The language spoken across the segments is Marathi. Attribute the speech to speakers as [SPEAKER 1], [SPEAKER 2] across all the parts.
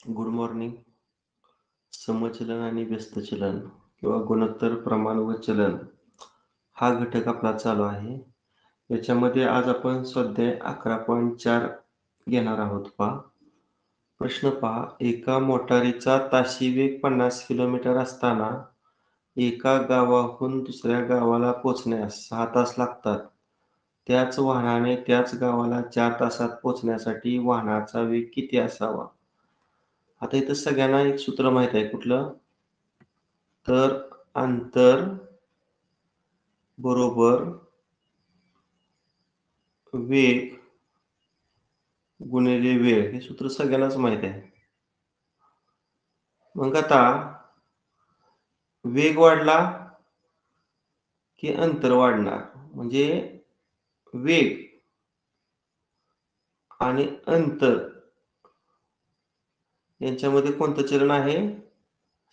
[SPEAKER 1] Good morning. समचलन आणि व्यस्त चलन किंवा गुणोत्तर प्रमाण व चलन हा घटक आपला चालू आहे. याच्यामध्ये आज आपण स्वाध्याय 11.4 घेणार आहोत. पहा प्रश्न पहा, एका मोटारीचा ताशी वेग 50 किलोमीटर असताना एका गावाहून दुसऱ्या गावाला पोहोचण्यास 6 तास लागतात. त्याच वाहनाने त्याच गावाला 4 तासात पोहोचण्यासाठी वाहनाचा वेग किती असावा? आता इथं सगळ्यांना एक सूत्र माहित आहे. कुठलं? तर अंतर बरोबर वेग गुणिले वेळ, हे सूत्र सगळ्यांनाच माहित आहे. मग आता वेग वाढला की अंतर वाढणार. म्हणजे वेग आणि अंतर यांच्यामध्ये कोणतं चलन आहे?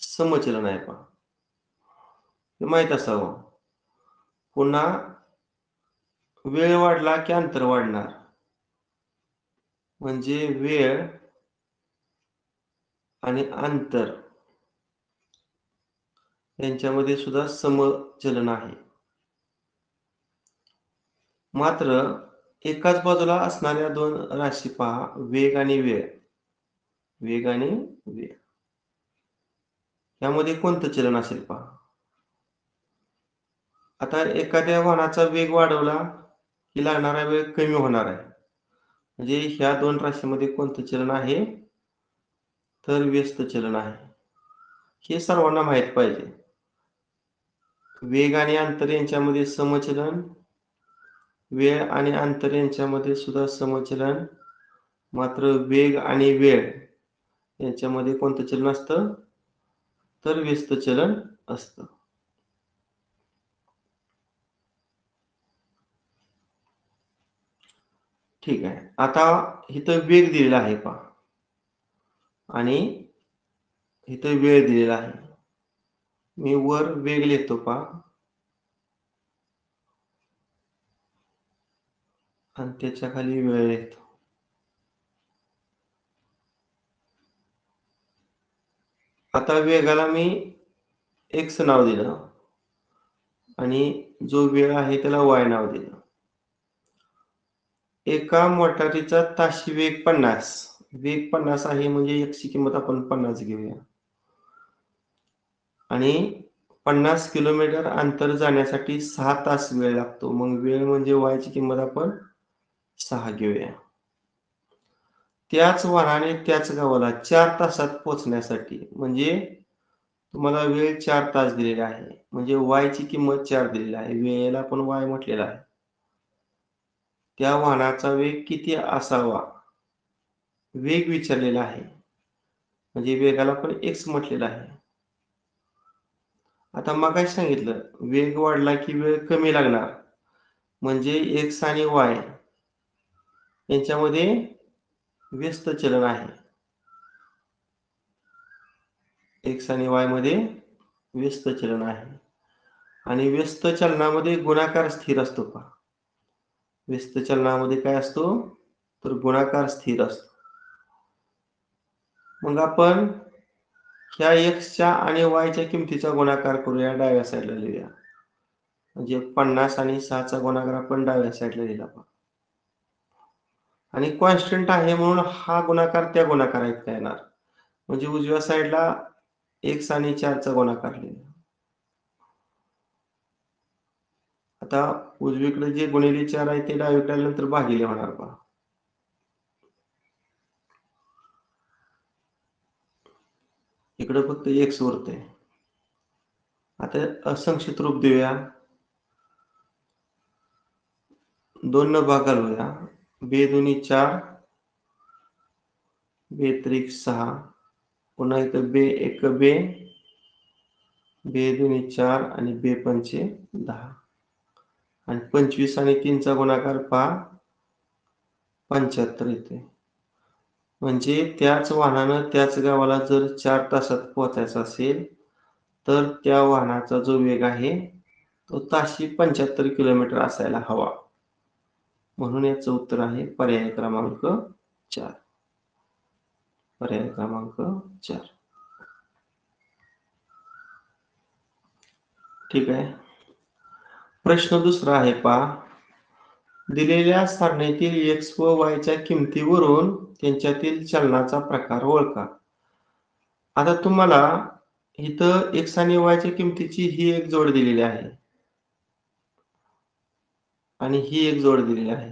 [SPEAKER 1] समचलन आहे. पहा, हे माहित असावं. पुन्हा वेळ वाढला की अंतर वाढणार. म्हणजे वेळ आणि अंतर यांच्यामध्ये सुद्धा समचलन आहे. मात्र एकाच बाजूला असणाऱ्या दोन राशी पहा, वेग आणि वेळ. वेग आणि वेळ यामध्ये कोणतं चलन असेल? पहा, आता एखाद्या वाहनाचा वेग वाढवला की लागणारा वेळ कमी होणार आहे. म्हणजे ह्या दोन राशीमध्ये कोणतं चलन आहे? तर व्यस्त चलन आहे. हे सर्वांना माहित पाहिजे. वेग आणि अंतर यांच्यामध्ये समचलन, वेळ आणि अंतर यांच्यामध्ये सुद्धा समचलन. मात्र वेग आणि वेळ यांच्यामध्ये कोणतं चलन असतं? तर व्यस्त चलन असतं. ठीक आहे. आता इथं वेग दिलेला आहे. पहा, आणि इथं वेळ दिलेला आहे. मी वर वेग लिहितो. पहा, आणि त्याच्या खाली वेळ लिहितो. आता वेगाला मी x नाव दिलं आणि जो वेळ आहे त्याला y नाव दिलं. एका मोटारीचा ताशी वेग 50. वेग 50 आहे म्हणजे x ची किंमत आपण 50 घेऊया. आणि 50 किलोमीटर अंतर जाण्यासाठी 6 तास वेळ लागतो. मग वेळ म्हणजे y ची किंमत आपण 6 घेऊया. त्याच वाहनाने त्याच गावाला 4 तासात पोहोचण्यासाठी, म्हणजे तुम्हाला वेळ 4 तास दिलेला आहे. म्हणजे y ची किंमत 4 दिलेली आहे. वेळेला आपण y म्हटलेला आहे. त्या वाहनाचा वेग किती असावा? वेग विचारलेला आहे. म्हणजे वेगाला आपण x म्हटलेला आहे. आता मगाशी सांगितलं, वेग वाढला की वेळ कमी लागणार. म्हणजे x आणि y यांच्यामध्ये व्यस्त चलन आहे. x आणि y मध्ये व्यस्त चलन आहे. आणि व्यस्त चलनामध्ये गुणाकार स्थिर असतो. पहा, व्यस्त चलनामध्ये काय असतो? तर गुणाकार स्थिर असतो. मग आपण ह्या x च्या आणि y च्या किमतीचा गुणाकार करूया. डाव्या साईडला लिहूया. म्हणजे 50 आणि 6 चा गुणाकार आपण डाव्या साईडला लिहिला. आणि कॉन्स्टंट आहे म्हणून हा गुणाकार त्या गुणाकारा इतका येणार. म्हणजे उजव्या साईडला x आणि 4 चा गुणाकार लिहिला. आता उजवीकडे जे गुणिले 4 आहे ते डावीकडे आल्यानंतर भागिले होणार. पहा, इकडे फक्त x उरते. आता संक्षिप्त रूप देऊया. 2 न भाग घालूया. 2 दुनी 4, 2 त्रिक 6, पुन्हा इथं 2 एक 2, 2 दुनी 4 आणि 2 पंचे 10. आणि 25 आणि 3 चा गुणाकार पहा, 75 येते. म्हणजे त्याच वाहनानं त्याच गावाला जर 4 तासात पोहोचायचं असेल तर त्या वाहनाचा जो वेग आहे तो ताशी 75 किलोमीटर असायला हवा. म्हणून याचं उत्तर आहे पर्याय क्रमांक 4. पर्याय क्रमांक 4. ठीक आहे. प्रश्न दुसरा आहे पहा. दिलेल्या सारणीतील x व y च्या किमतीवरून त्यांच्यातील चलनाचा प्रकार ओळखा. आता तुम्हाला इथं x आणि y च्या किमतीची ही एक जोड दिलेली आहे आणि ही एक जोड दिलेली आहे.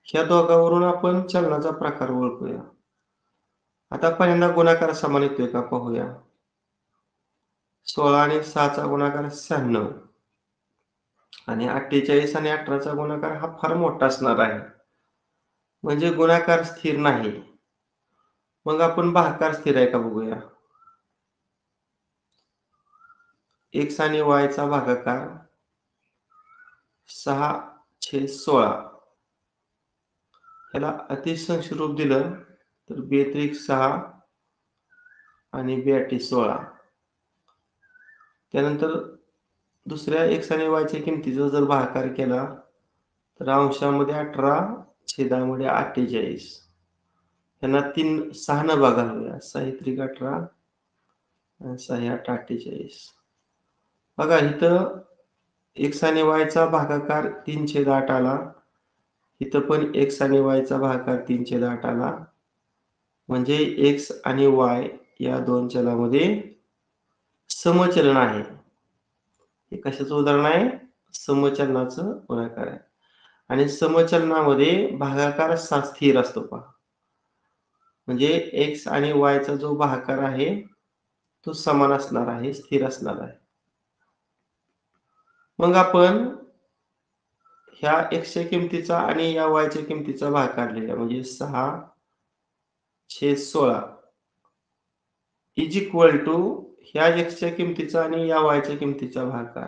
[SPEAKER 1] ह्या दोघांवरून आपण चलनाचा प्रकार ओळखूया. आता पहिल्यांदा गुणाकार समान येतोय का पाहूया. 16 आणि 6 चा गुणाकार 96 आणि 48 आणि 18 चा गुणाकार हा फार मोठा असणार आहे. म्हणजे गुणाकार स्थिर नाही. मग आपण भागाकार स्थिर आहे का बघूया. x आणि y चा भागाकार 6/16. ह्याला अतिसंक्ष रूप दिलं तर b 6 आणि b 16. त्यानंतर दुसऱ्या x आणि y च्या किमतीचा जर भागाकार केला तर अंशामध्ये 18 छेदामध्ये 48. यांना 6 न भागावूया. 6 18 आणि 6 8 48. बघा इथं x आणि y चा भागाकार 3/8 आला. इथं पण x आणि y चा भागाकार 3/8 आला. म्हणजे x आणि y या दोन चलामध्ये समचलन आहे. हे कशाचं उदाहरण आहे? समचलनाचं गुणाकार आहे. आणि समचलनामध्ये भागाकार स्थिर असतो पहा. म्हणजे x आणि y चा जो भागाकार आहे तो समान असणार आहे, स्थिर असणार आहे. मग आपण ह्या x च्या किमतीचा आणि या y च्या किमतीचा भागाकार लिहिला. म्हणजे 6/16 इज इक्वल टू ह्या x च्या किमतीचा आणि या y च्या किमतीचा भागाकार.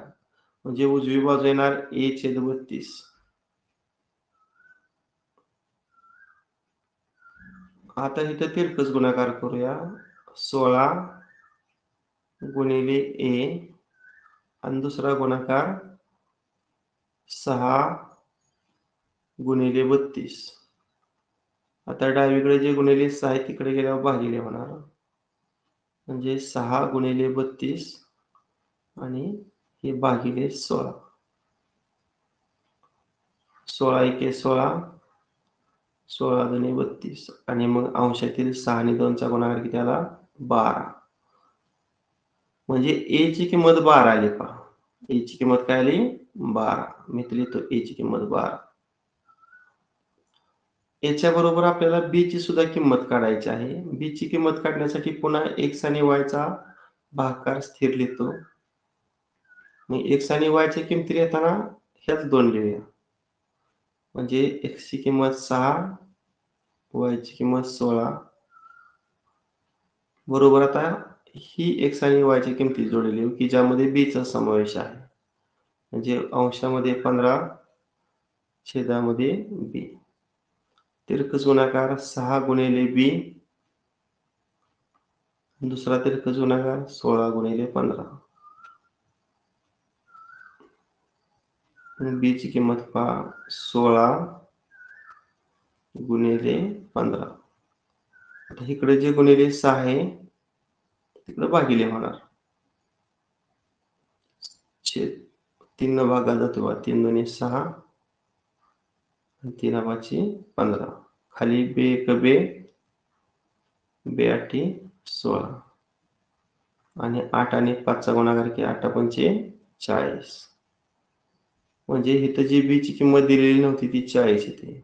[SPEAKER 1] म्हणजे उजवी बाजू येणार a/32. आता इथं तिरकस गुणाकार करूया. 16 गुणिले a आणि दुसरा गुणाकार 6 गुणिले 32. आता डावीकडे जे गुणिले 6 आहे तिकडे गेल्यावर भागिले होणार. म्हणजे 6 गुणिले 32 आणि हे भागिले 16. 16 एके 16, 16 दुणे 32 आणि मग अंशातील 6 आणि 2 चा गुणाकार किती आला? 12. म्हणजे a ची किंमत 12 आली पहा. a ची किंमत काय आली? 12. मी लिहितो a ची किंमत 12. याच्या बरोबर आपल्याला b ची सुद्धा किंमत काढायची आहे. b ची किंमत काढण्यासाठी पुन्हा x आणि y चा भागाकार स्थिर लिहितो. मग x आणि y च्या किमती लिहिताना ह्याच दोन लिहूया. म्हणजे x ची किंमत 6, y ची किंमत 16 बरोबर. आता ही x आणि y ची किमती जोडली की ज्यामध्ये b चा समावेश आहे. म्हणजे अंशामध्ये 15 छेदामध्ये b. तिरकस गुणाकार 6 गुणिले b. दुसरा तिरकस गुणाकार 16 गुणिले 15. b ची किंमत पहा 16 गुणिले 15. आता इकडे जे गुणिले 6 आहे तिकडे भागिले होणार. 3 न भागा जातो. 3 दुणे 6 आणि 3 5 15. खाली बे एक बे 8 16 आणि 8 आणि 5 चा गुणाकार की 8 पंचे 40. म्हणजे इथं जी b ची किंमत दिलेली नव्हती ती 40 येते.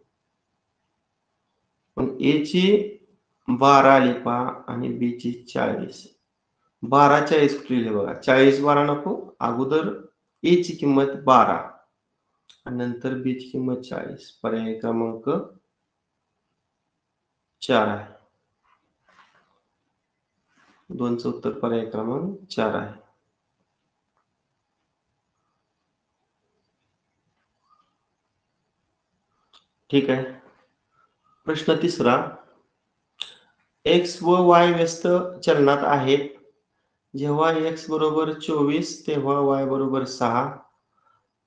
[SPEAKER 1] पण a ची 12 आली पहा आणि b ची 40. 12 40 कुठे लिहिले बघा. 40 12 नको. अगोदर a ची किंमत 12 आणि नंतर b ची किंमत 40. पर्याय क्रमांक 4 आहे. 2 चं उत्तर पर्याय क्रमांक 4 आहे. ठीक आहे. प्रश्न तिसरा. x व y व्यस्त चलनात आहेत. जेव्हा x बरोबर 24 तेव्हा y बरोबर 6.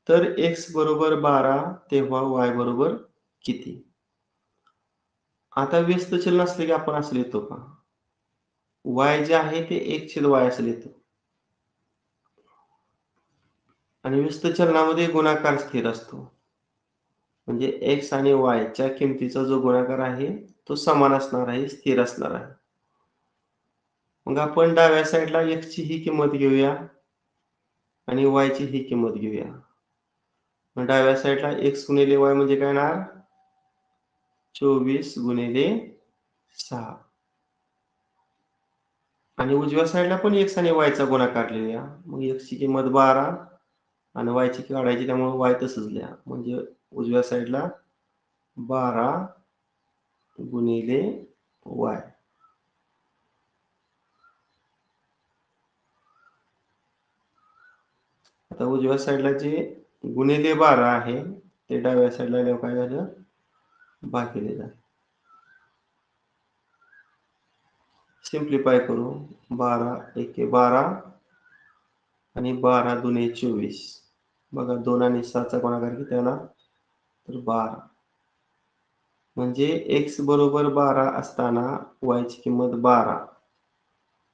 [SPEAKER 1] तर x बरोबर 12 तेव्हा y बरोबर किती? आता व्यस्त चलन असले की आपण असं लिहितो का? y जे आहे ते 1/y असं लिहितो. आणि व्यस्त चलनामध्ये गुणाकार स्थिर असतो. म्हणजे x आणि y च्या किमतीचा जो गुणाकार आहे, तो समान असणार आहे, स्थिर असणार आहे. मग आपण डाव्या साईडला x ची ही किंमत घेऊया आणि y ची ही किंमत घेऊया. मग डाव्या साईडला x गुणिले y म्हणजे काय येणार? 24 गुणिले 6. आणि उजव्या साईडला पण x आणि y चा गुणाकार लिहूया. मग x ची किंमत 12 आणि y ची काढायची, त्यामुळे y तसंच लिहा. म्हणजे उजव्या साईडला 12 गुणिले y. आता उजव्या साईडला जे गुणिले 12 आहे, ते डाव्या साईडला आल्यावर काय झालं? भागिले झालं. सिम्प्लिफाय करू. 12 एके 12 आणि 12 दुने 24. बघा 2 आणि 6 चा गुणाकार किती आला? तर 12. म्हणजे x बरोबर 12 असताना y ची किंमत 12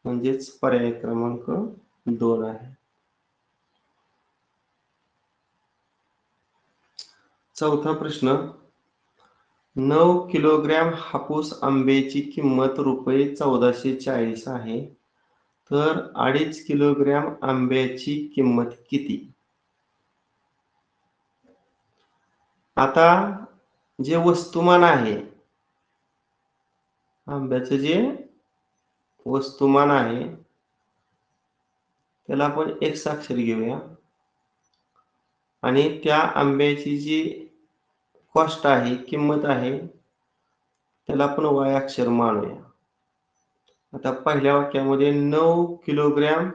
[SPEAKER 1] म्हणजेच पर्याय क्रमांक 2 आहे. चौथा प्रश्न, 9 किलोग्रॅम हापूस आंब्याची किंमत ₹1440 आहे. तर 2.5 किलोग्रॅम आंब्याची किंमत किती? आता जे वस्तुमान आहे, आंब्याचं जे वस्तुमान आहे, त्याला आपण x अक्षर घेऊया आणि त्या आंब्याची जी कॉस्ट आहे, किंमत आहे, त्याला आपण y अक्षर मानूया. आता पहिल्या वाक्यामध्ये 9 किलोग्रॅम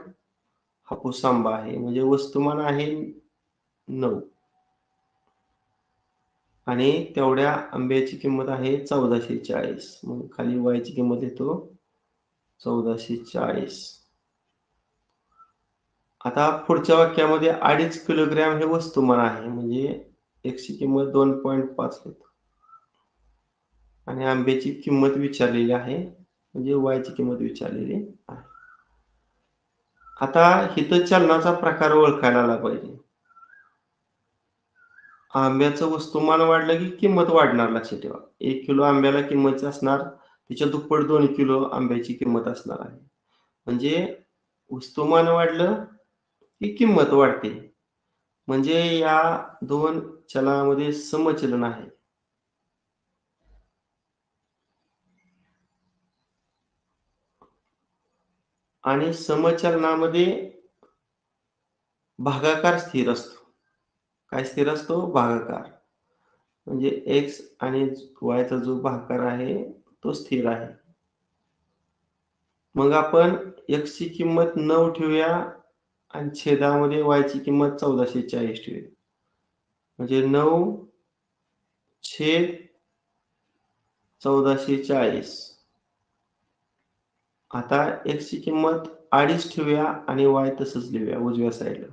[SPEAKER 1] हापूस आंबा आहे, म्हणजे वस्तुमान आहे 9 आणि तेवढ्या आंब्याची किंमत आहे 1440. मग खाली y ची किंमत येतो 1440. आता पुढच्या वाक्यामध्ये 2.5 किलोग्रॅम हे वस्तुमान आहे, म्हणजे x ची किंमत 2.5 येतो आणि आंब्याची किंमत विचारलेली आहे, म्हणजे y ची किंमत विचारलेली आहे. आता इथं चलनाचा प्रकार ओळखायला आला पाहिजे. आंब्याचं वस्तुमान वाढलं की किंमत वाढणार, लक्षात ठेवा. 1 किलो आंब्याला किंमत असणार, त्याच्या दुप्पट 2 किलो आंब्याची किंमत असणार आहे. म्हणजे वस्तुमान वाढलं की किंमत वाढते. म्हणजे या 2 चलनामध्ये समचलन आहे. आणि समचलनामध्ये भागाकार स्थिर असतो. काय स्थिर असतो? भागाकार. म्हणजे x आणि y चा जो भागाकार आहे, तो स्थिर आहे. मग आपण x ची किंमत 9 ठेवूया आणि छेदामध्ये y ची किंमत 1440 ठेवूया. म्हणजे 9 छेद 1440. आता x ची किंमत 2.5 ठेवूया आणि y तसंच लिहूया उजव्या साईडला.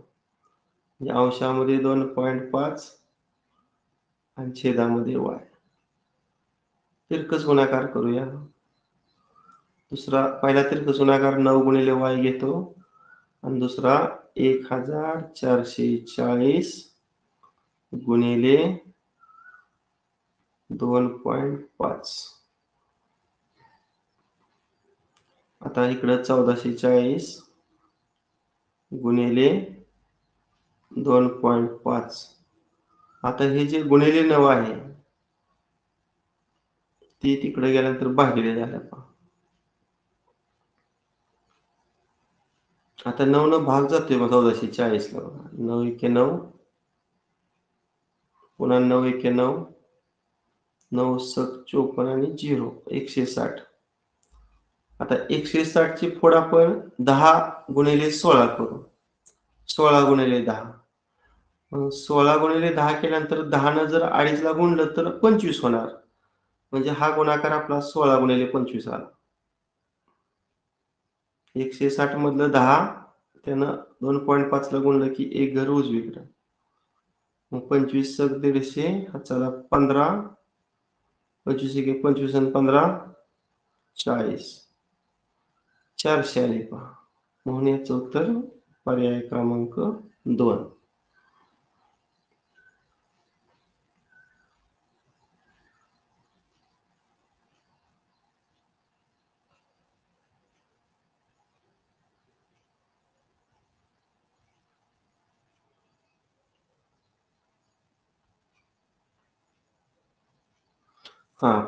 [SPEAKER 1] म्हणजे अंशामध्ये 2.5 आणि छेदामध्ये y. तिरकस गुणाकार करूया. पहिला तिरकस गुणाकार 9 गुणिले y घेतो आणि दुसरा 1440 गुणिले 2.5. आता इकडं 1440 गुणिले 2.5. आता हे जे गुणिले 9 आहे, ती तिकडे गेल्यानंतर भागिले झालं पहा. आता 9 न भाग जातोय मग 1440 ला बघा. 9 एके 9, पुन्हा 9 एके 9, 9 सक 54 आणि 0 160. आता 160 ची फोड आपण 10 गुणिले 16 करू. 16 गुणिले 10. 16 गुणिले 10 केल्यानंतर 10 न जर 2.5 ला गुणलं तर 25 होणार. म्हणजे हा गुणाकार आपला 16 गुणिले 25 आला. 160 मधलं 10 त्यानं 2.5 ला गुणलं की एक घर उजवीकडं. मग 25 सक 150, चला 15 25 एके 25 आणि 15 40. 400 आले पहा. म्हणून याचं उत्तर पर्याय क्रमांक 2.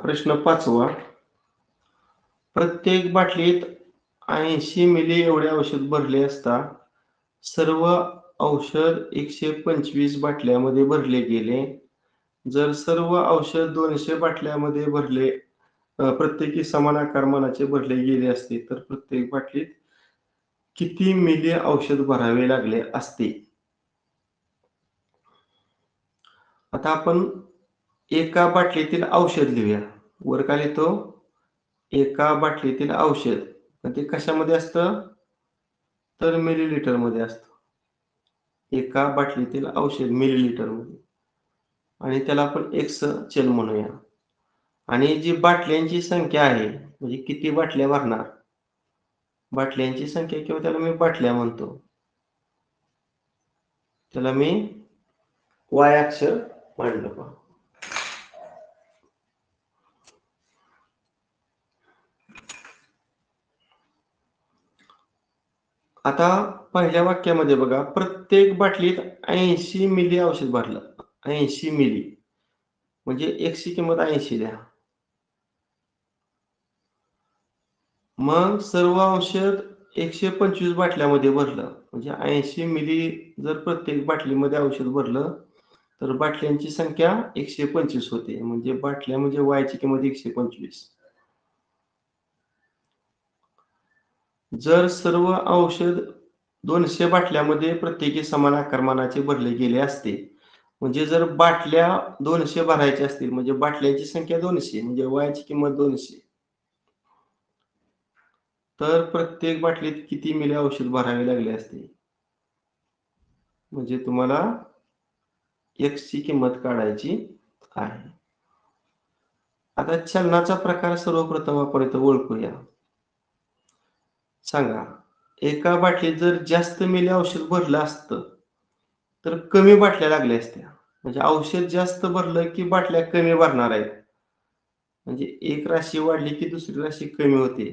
[SPEAKER 1] प्रश्न 5वा. प्रत्येक बाटलीत 80 मिली एवढे औषध भरले असता सर्व औषध 125 बाटल्यामध्ये भरले गेले. जर सर्व औषध 200 बाटल्यामध्ये प्रत्येकी समान आकारमानाचे भरले गेले असते तर प्रत्येक बाटलीत किती मिली औषध भरावे लागले असते? आता आपण एका बाटलीतील औषध लिहूया. वर काय लिहितो? एका बाटलीतील औषध. पण ते कशामध्ये असतं? तर मिलीलीटर मध्ये असतं. एका बाटलीतील औषध मिलीलीटर मध्ये. आणि त्याला आपण एक्स चल म्हणूया. आणि जी बाटल्यांची संख्या आहे, म्हणजे किती बाटल्या भरणार? बाटल्यांची संख्या किंवा त्याला मी बाटल्या म्हणतो. त्याला मी वाय अक्ष मांडलं पहा. आता पहिल्या वाक्यामध्ये बघा, प्रत्येक बाटलीत 80 मिली औषध भरलं. 80 मिली म्हणजे एक्सची किंमत 80 द्या. मग सर्व औषध 125 बाटल्यामध्ये भरलं. म्हणजे 80 मिली जर प्रत्येक बाटलीमध्ये औषध भरलं तर बाटल्यांची संख्या 125 होते. म्हणजे बाटल्या म्हणजे वायची किंमत 125. जर सर्व औषध 200 बाटल्यामध्ये प्रत्येकी समान आकारमानाचे भरले गेले असते, म्हणजे जर बाटल्या 200 भरायच्या असतील, म्हणजे बाटल्यांची संख्या 200 म्हणजे वायची किंमत 200, तर प्रत्येक बाटलीत किती मिली औषध भरावे लागले असते? म्हणजे तुम्हाला x ची किंमत काढायची आहे. आता चलनाचा प्रकार सर्वप्रथम आपण इथं ओळखूया. सांगा, एका बाटलीत जर जास्त मिली औषध भरलं असतं तर कमी बाटल्या लागल्या असत्या. म्हणजे औषध जास्त भरलं की बाटल्या कमी भरणार आहेत. म्हणजे एक राशी वाढली की दुसरी राशी कमी होते.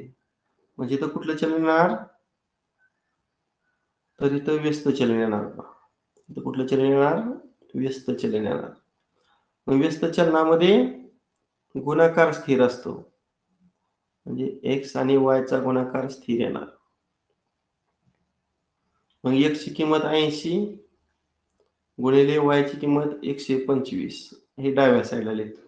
[SPEAKER 1] म्हणजे इथं कुठलं चलन येणार? तर इथं व्यस्त चलन येणार पहा. इथं कुठलं चलन येणार? व्यस्त चलन येणार. मग व्यस्त चलनामध्ये गुणाकार स्थिर असतो. म्हणजे x आणि y चा गुणाकार स्थिर येणार. मग x ची किंमत 80 गुणिले y ची किंमत 125 हे डाव्या साईडला लिहितो.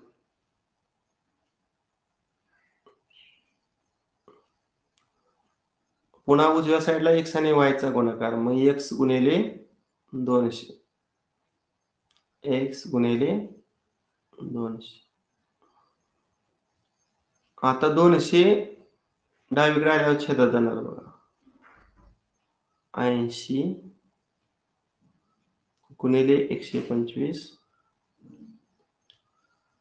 [SPEAKER 1] पुन्हा उजव्या साईडला x आणि y चा गुणाकार. मग x गुणिले 200. x गुणिले 200. आता 200 डावीकडे आल्यावर छेदात जाणार बघा. 80 गुणिले 125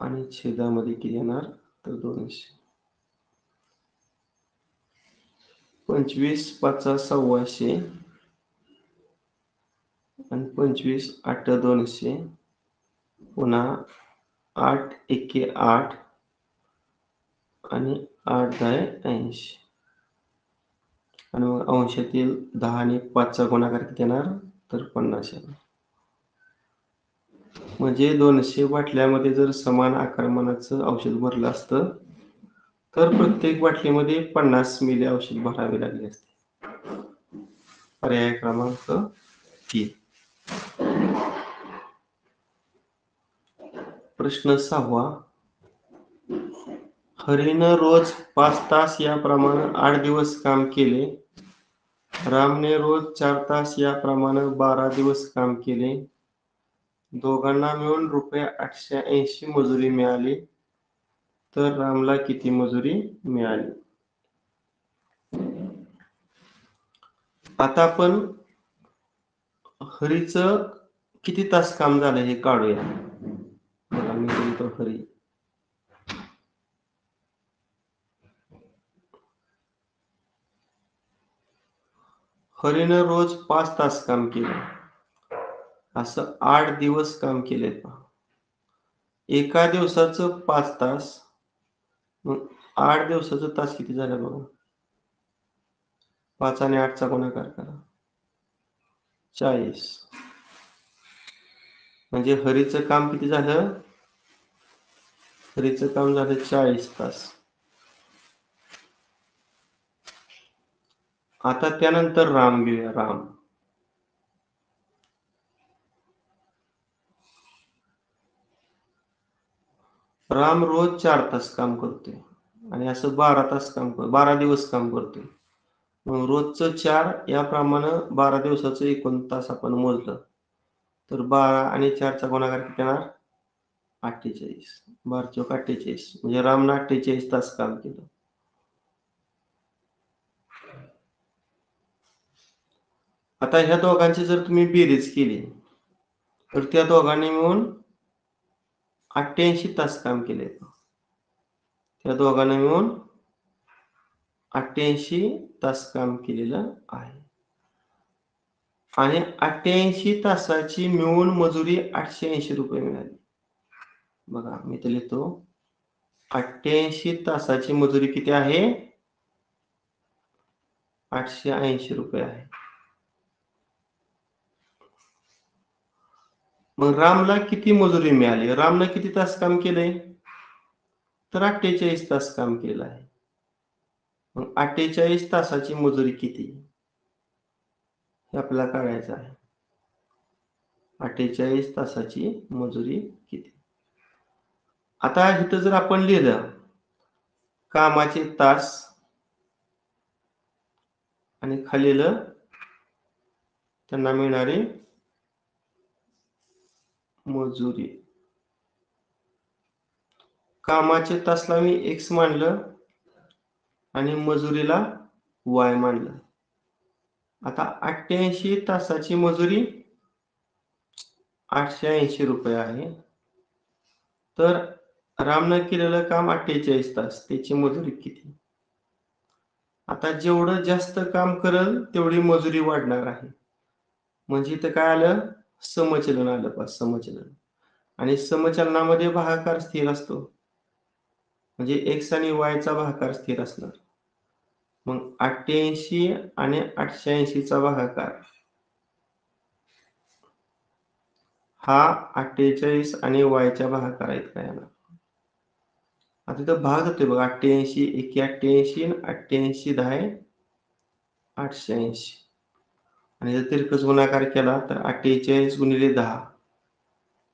[SPEAKER 1] आणि छेदामध्ये किती येणार? तर 200. 25 5 सव्वाशे आणि 25 8 200 पुन्हा 8 एके 8 आणि 8 10 80 आणि मग अंशातील 10 आणि 5 चा गुणाकार किती येणार? तर 50 येणार. म्हणजे 200 बाटल्यामध्ये जर समान आकारमानाचं औषध भरलं असतं तर प्रत्येक बाटलीमध्ये 50 मिली औषध भरावे लागले असते. पर्याय क्रमांक 3. प्रश्न 6वा. हरीनं रोज 5 तास याप्रमाणे 8 दिवस काम केले. रामने रोज 4 तास याप्रमाणे 12 दिवस काम केले. दोघांना मिळून रुपये 880 मजुरी मिळाली. तर रामला किती मजुरी मिळाली? आता आपण हरीचं किती तास काम झालं हे काढूया. बघा मी लिहितो हरी. हरीनं रोज 5 तास काम केलं. असं 8 दिवस काम केले पहा. एका दिवसाचं 5 तास, मग 8 दिवसाचं तास किती झाले बघा. 5 आणि 8चा गुणाकार करा. 40. म्हणजे हरीचं काम किती झालं? हरीचं काम झालं 40 तास. आता त्यानंतर राम घेऊया, राम. राम रोज 4 तास काम करतोय आणि असं 12 तास काम करतो, 12 दिवस काम करतोय. मग रोजचं 4 याप्रमाणे 12 दिवसाचं एकूण तास आपण मोजलं, तर 12 आणि 4चा गुणाकार किती येणार? 48. 12 चोक 48. म्हणजे रामनं 48 तास काम केलं. आता ह्या दोघांची जर तुम्ही बेरीज केली, तर त्या दोघांनी मिळून 88 तास काम केले. त्या दोघांनी मिळून 88 तास काम केलेलं आहे. आणि 88 तासाची मिळून मजुरी 880 रुपये मिळाली. बघा मी इथे लिहितो, 88 तासाची मजुरी किती आहे? 880 रुपये आहे. मग रामला किती मजुरी मिळाली? रामनं किती तास काम केलंय? तर 48 तास काम केलं आहे. मग 48 तासाची मजुरी किती? हे आपल्याला काढायचं आहे. 48 तासाची मजुरी किती? आता इथं जर आपण लिहिलं कामाचे तास आणि खाली लिहिलं त्यांना मिळणारी मजुरी. कामाचे तासला मी x मानलं आणि मजुरीला y मानलं. आता 88 तासाची मजुरी 880 रुपये आहे. तर रामनं केलेलं काम 48 तास, त्याची मजुरी किती? आता जेवढं जास्त काम करल तेवढी मजुरी वाढणार आहे. म्हणजे इथं काय आलं? समचलन आलं पहा, समचलन. आणि समचलनामध्ये भागाकार स्थिर असतो. म्हणजे x आणि y चा भागाकार स्थिर असणार. मग 88 आणि 880 चा भागाकार हा 48 आणि y च्या भागाकार इतका येणार. आता इथं भाग जातोय बघा, 88 एकी 88 आणि 88 10 880. आणि जर तिरकस गुणाकार केला तर 48 गुणिले 10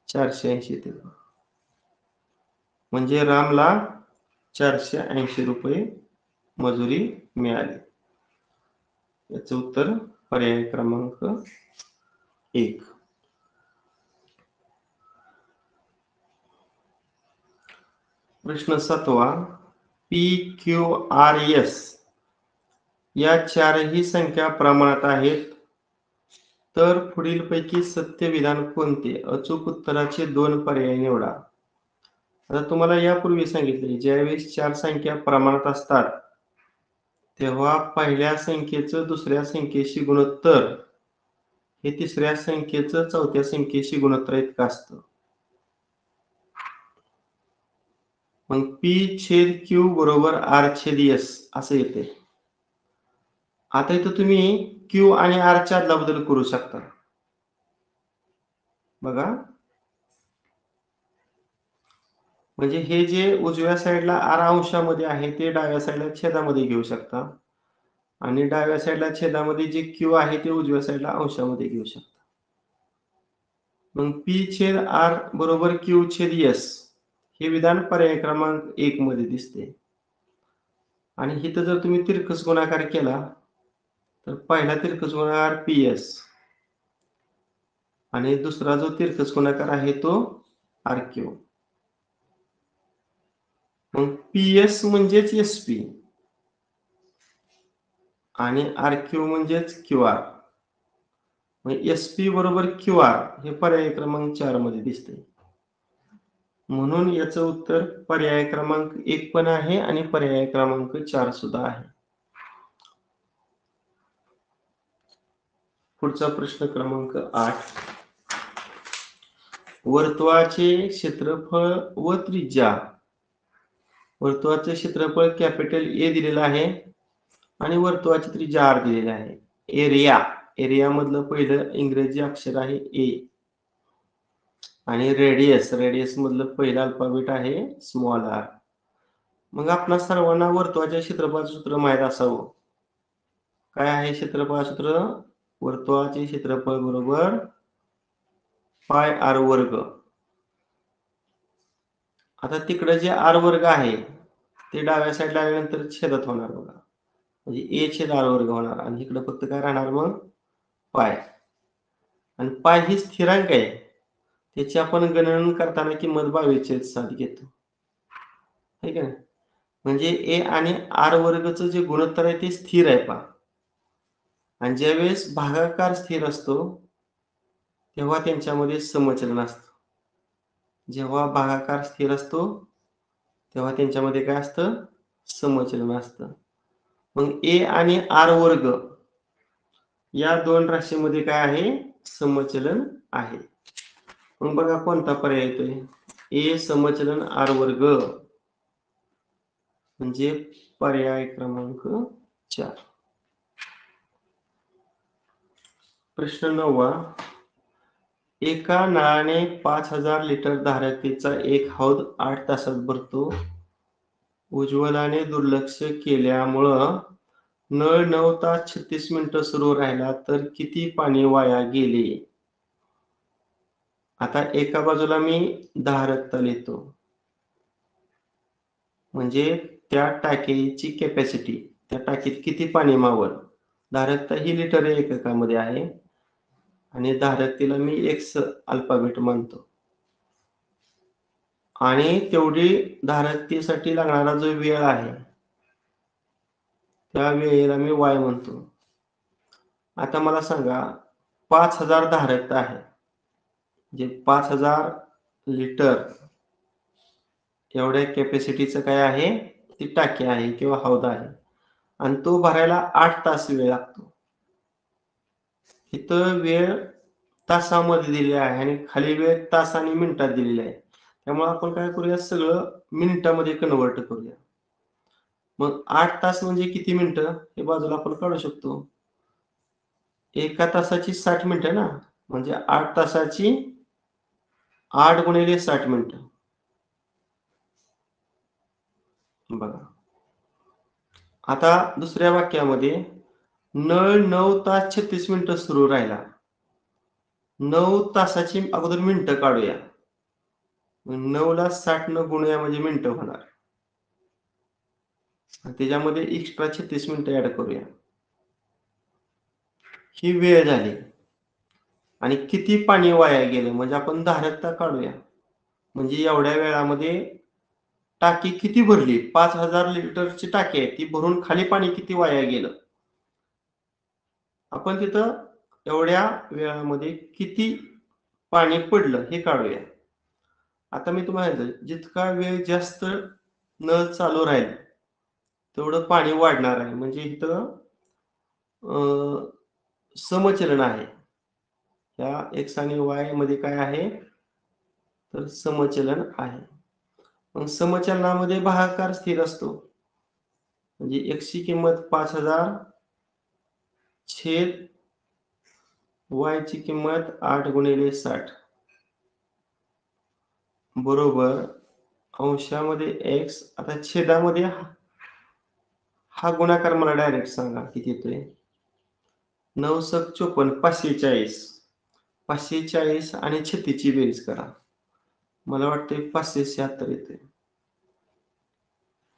[SPEAKER 1] 480 येते. म्हणजे रामला 480 रुपये मजुरी मिळाली. याचं उत्तर पर्याय क्रमांक 1. प्रश्न 7वा, PQRS या चारही संख्या प्रमाणात आहेत, तर पुढीलपैकी सत्य विधान कोणते? अचूक उत्तराचे 2 पर्याय निवडा. आता तुम्हाला यापूर्वी सांगितले, ज्यावेळेस 4 संख्या प्रमाणात असतात तेव्हा पहिल्या संख्येचं दुसऱ्या संख्येशी गुणोत्तर हे तिसऱ्या संख्येचं चौथ्या संख्येशी गुणोत्तर इतकं असतं. मग P/Q बरोबर R/S असं येते. आता इथं तुम्ही Q आणि R च्या अदलाबदल करू शकता. बघा, म्हणजे हे जे उजव्या साईडला R अंशामध्ये आहे ते डाव्या साईडला छेदामध्ये घेऊ शकता आणि डाव्या साईडला छेदामध्ये जे Q आहे ते उजव्या साईडला अंशामध्ये घेऊ शकता. मग P/R बरोबर Q/S हे विधान पर्याय क्रमांक 1 मध्ये दिसते. आणि इथं जर तुम्ही तिरकस गुणाकार केला तर पहिला तिरकस गुणाकार PS आणि दुसरा जो तिरकस गुणाकार आहे तो RQ. मग PS म्हणजेच SP आणि RQ म्हणजेच QR. मग SP बरोबर QR हे पर्याय क्रमांक 4 मध्ये दिसते. म्हणून याचं उत्तर पर्याय क्रमांक 1 पण आहे आणि पर्याय क्रमांक 4 सुद्धा आहे. पुढचा प्रश्न क्रमांक 8. वर्तुळाचे क्षेत्रफळ व त्रिज्या. वर्तुळाचे क्षेत्रफळ कॅपिटल ए दिलेलं आहे आणि वर्तुळाची त्रिज्या आर दिलेली आहे. एरिया मधलं पहिलं इंग्रजी अक्षर आहे ए आणि रेडियस मधलं पहिलं अल्फाबेट आहे स्मॉल आर. मग आपणा सर्वांना वर्तुळाच्या क्षेत्रफळाचं सूत्र माहित असावं. काय आहे क्षेत्रफळाचं सूत्र? वर्तुळाचे क्षेत्रफळ बरोबर पाय आर वर्ग. आता तिकडे जे आर वर्ग आहे ते डाव्या साईडला आल्यानंतर छेदात होणार बघा, म्हणजे ए छेद आर वर्ग होणार आणि इकडे फक्त काय राहणार मग पाय. आणि पाय ही स्थिरांक आहे, त्याची आपण गणन करताना किंमत 22/7 घेतो, है का नाही? म्हणजे ए आणि आर वर्गचं जे गुणोत्तर आहे ते स्थिर आहे पहा. आणि ज्यावेळेस भागाकार स्थिर असतो तेव्हा त्यांच्यामध्ये समचलन असतं. जेव्हा भागाकार स्थिर असतो तेव्हा त्यांच्यामध्ये काय असतं? समचलन असतं. मग ए आणि आर वर्ग या दोन राशीमध्ये काय आहे? समचलन आहे. मग बघा कोणता पर्याय येतोय? ए समचलन आर वर्ग म्हणजे पर्याय क्रमांक 4. प्रश्न 9. एका नळाने 5000 लिटर धारकतेचा एक हौद 8 तासात भरतो. उज्ज्वलाने दुर्लक्ष केल्यामुळं नळ 9 तास 36 मिनिटं सुरू राहिला तर किती पाणी वाया गेले? आता एका बाजूला मी धारकता लिहितो, म्हणजे त्या टाकीची कॅपॅसिटी, त्या टाकीत किती पाणी मावल. धारकता ही लिटर एककामध्ये आहे आणि धारकतेला मी एक्स अल्फाबेट मानतो आणि तेवढी धारकतेसाठी लागणारा जो वेळ आहे त्या वेळेला मी वाय म्हणतो. आता मला सांगा 5000 धारकता आहे, म्हणजे 5000 लिटर एवढ्या कॅपॅसिटीचं काय आहे? ती टाकी आहे किंवा हौद आहे आणि तो भरायला 8 तास वेळ लागतो. इथं वेळ तासामध्ये दिली आहे आणि खाली वेळ तास आणि मिनिटात दिलेली आहे. त्यामुळे आपण काय करूया, सगळं मिनिटामध्ये कन्व्हर्ट करूया. मग 8 तास म्हणजे किती मिनिटं हे बाजूला आपण काढू शकतो. एका तासाची 60 मिनिटं ना, म्हणजे 8 तासाची 8 गुणिले 60 मिनिटं. बघा आता दुसऱ्या वाक्यामध्ये नळ 9 तास 36 मिनिटं सुरू राहिला. 9 तासाची अगोदर मिनिटं काढूया. 9 ला 60 न गुणूया म्हणजे मिनिटं होणार. त्याच्यामध्ये एक्स्ट्रा 36 मिनिटं ऍड करूया. ही वेळ झाली आणि किती पाणी वाया गेलं म्हणजे आपण धारकता काढूया. म्हणजे एवढ्या वेळामध्ये टाकी किती भरली? 5000 लिटरची टाकी आहे, ती भरून खाली पाणी किती वाया गेलं? आपण तिथं एवढ्या वेळामध्ये किती पाणी पडलं हे काढूया. आता मी तुम्हाला सांगितलं, जितका वेळ जास्त नळ चालू राहील तेवढं पाणी वाढणार आहे. म्हणजे इथं समचलन आहे. या एक्स आणि वाय मध्ये काय आहे? तर समचलन आहे. मग समचलनामध्ये भागाकार स्थिर असतो. म्हणजे x ची किंमत 5000 छेद y ची किंमत 8 गुणिले 60 बरोबर अंशामध्ये x. आता छेदामध्ये हा गुणाकार मला डायरेक्ट सांगा किती येतोय? 9 सक 54 540. 540 आणि 36 ची बेरीज करा. मला वाटतंय 576 येते.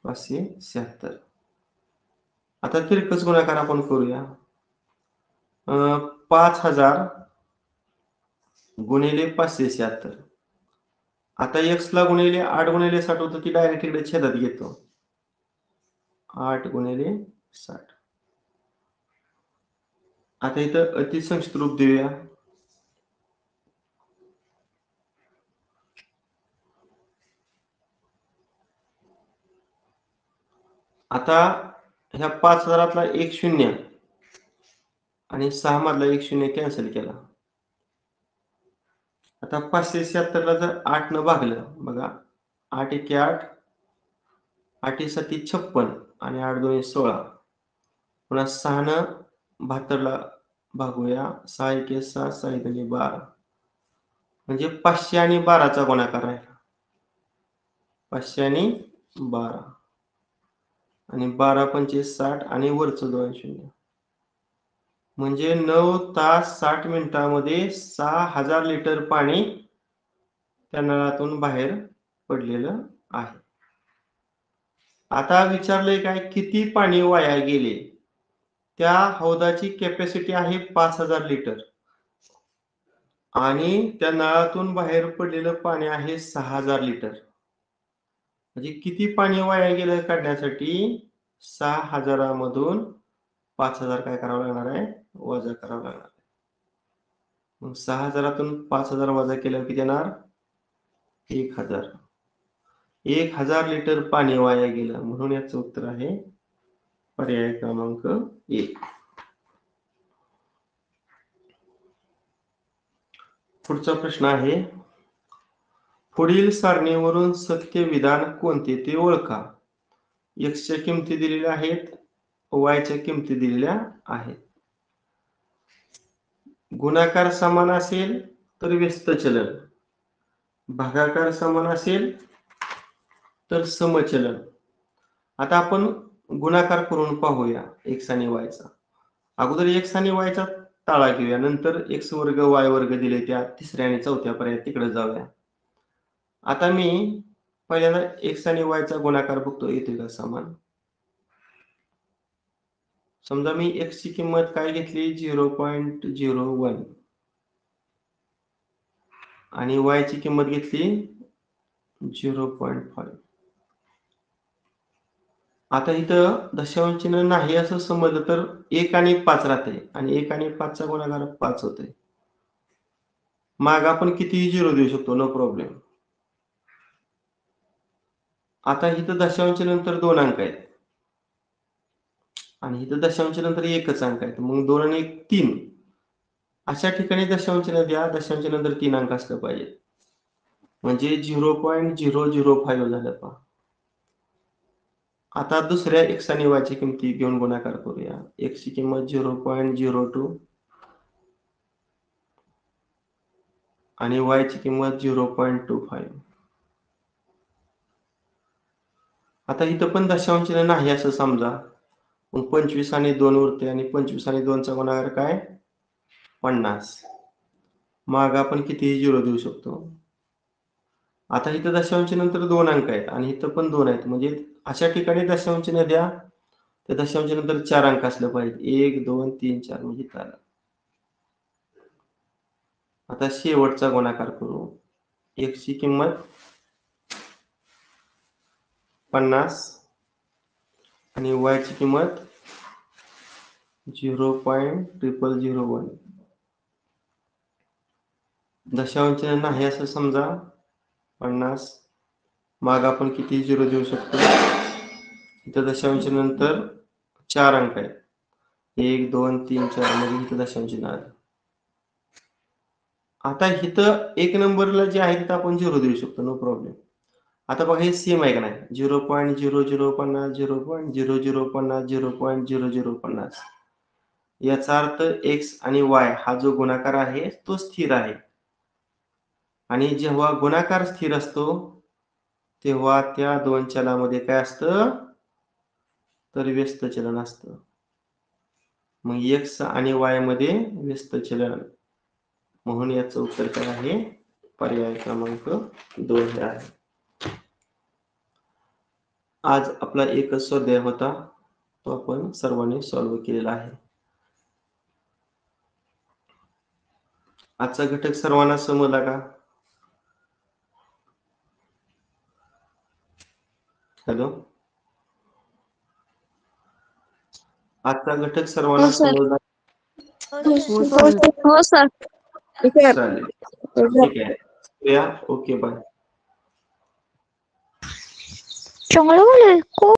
[SPEAKER 1] 576. आता तिरकस गुणाकार आपण करूया. 5000 गुणिले 576. आता x ला गुणिले 8 गुणिले 60 होतं, ती डायरेक्ट इकडे छेदात घेतो. 8 गुणिले 60. आता इथं अतिसंक्षिप्त रूप देऊया. आता ह्या 5000तला एक शून्य आणि 6 मधला एक शून्य कॅन्सल केला. आता 576 ला जर 8 न भागलं बघा, 8 एके 8, 8 7 56 आणि 8 2 16. पुन्हा 6 न 72 ला भागूया, 6 एके 6, 6 2 12. म्हणजे 500 आणि 12चा गुणाकार राहिला. 500 आणि 12 आणि 12 पंचे 60 आणि वरचं 2 शून्य. म्हणजे 9 तास 60 मिनिटांमध्ये 6000 लिटर पाणी त्या नळातून बाहेर पडलेलं आहे. आता विचारलंय काय, किती पाणी वाया गेले? त्या हौदाची कॅपॅसिटी आहे 5000 लिटर आणि त्या नळातून बाहेर पडलेलं पाणी आहे 6000 लिटर. म्हणजे किती पाणी वाया गेलं काढण्यासाठी 6000 मधून 5000 काय करावं लागणार आहे, वजा करावं लागणार आहे. मग 6000 5000 वजा केल्यावर किती येणार, 1000. 1000 लिटर पाणी वाया गेलं, म्हणून याचं उत्तर आहे पर्याय क्रमांक 1. पुढचा प्रश्न आहे, पुढील सारणीवरून सत्य विधान कोणते ते ओळखा. x च्या किमती दिलेल्या आहेत, y च्या किमती दिलेल्या आहेत. गुणाकार समान असेल तर व्यस्त चलन, भागाकार समान असेल तर समचलन. आता आपण गुणाकार करून पाहूया x आणि y चा. अगोदर x आणि y चा ताळा घेऊया, नंतर x वर्ग y वर्ग दिले त्या तिसऱ्या आणि चौथ्या पर्यायात तिकडे जाऊया. आता मी पहिल्यांदा x आणि y चा गुणाकार बघतो, येतोय का समान. समजा मी x ची किंमत काय घेतली, 0.01 आणि y ची किंमत घेतली 0.5. आता इथं दशांश चिन्ह नाही असं समजलं तर 1 आणि 5 राहते आणि 1 आणि 5 चा गुणाकार 5 होते. मग आपण कितीही 0 देऊ शकतो, नो प्रॉब्लेम. आता इथं दशांश नंतर 2 अंक आहेत आणि इथं दशांश नंतर एकच अंक आहे, मग 2 आणि 1 3. अशा ठिकाणी दशांश चिन्ह द्या, दशांश नंतर 3 अंक असलं पाहिजे. म्हणजे 0.005 झालं पहा. आता दुसऱ्या x आणि y ची किमती घेऊन गुणाकार करूया. x ची किंमत 0.02 आणि y ची किंमत 0.25. आता इथं पण दशांश चिन्ह नाही असं समजा, मग 25 आणि 2 उरते आणि 25 आणि 2 चा गुणाकार काय, 50. मग आपण कितीही 0 देऊ शकतो. आता इथं दशांश नंतर 2 अंक आहेत आणि इथं पण 2 आहेत, म्हणजे अशा ठिकाणी दशांश चिन्ह द्या, त्या दशांश नंतर 4 अंक असलं पाहिजे. 1 2 3 4 म्हणजे इथं आलं. आता शेवटचा गुणाकार करू. x ची किंमत 50 आणि y ची किंमत 0.0001. दशांश चिन्ह नाही असं समजा, 50. मग आपण किती 0 देऊ शकतो. इथं दशांश नंतर 4 अंक आहेत, 1 2 3 4 म्हणजे इथं दशांश चिन्ह आलं. आता इथं 1 नंबरला जे आहे तिथं आपण 0 देऊ शकतो, नो प्रॉब्लेम. आता बघा हे सेम आहे का नाही, 0.0050 0.0050 0.0050. याचा अर्थ x आणि y हा जो गुणाकार आहे तो स्थिर आहे आणि जेव्हा गुणाकार स्थिर असतो तेव्हा त्या दोन चलामध्ये काय असतं, तर व्यस्त चलन असतं. मग x आणि y मध्ये व्यस्त चलन, म्हणून याचं उत्तर काय आहे, पर्याय क्रमांक 2 हे आहे. आज आपला एकच स्वाध्याय होता, तो आपण सर्वांनी सॉल्व्ह केलेला आहे. आजचा घटक सर्वांना समजला का? हॅलो, आजचा घटक सर्वांना समजला?
[SPEAKER 2] हो सर.
[SPEAKER 1] चालेल, ठीक आहे. Okay, bye.
[SPEAKER 2] चांगलं बोल.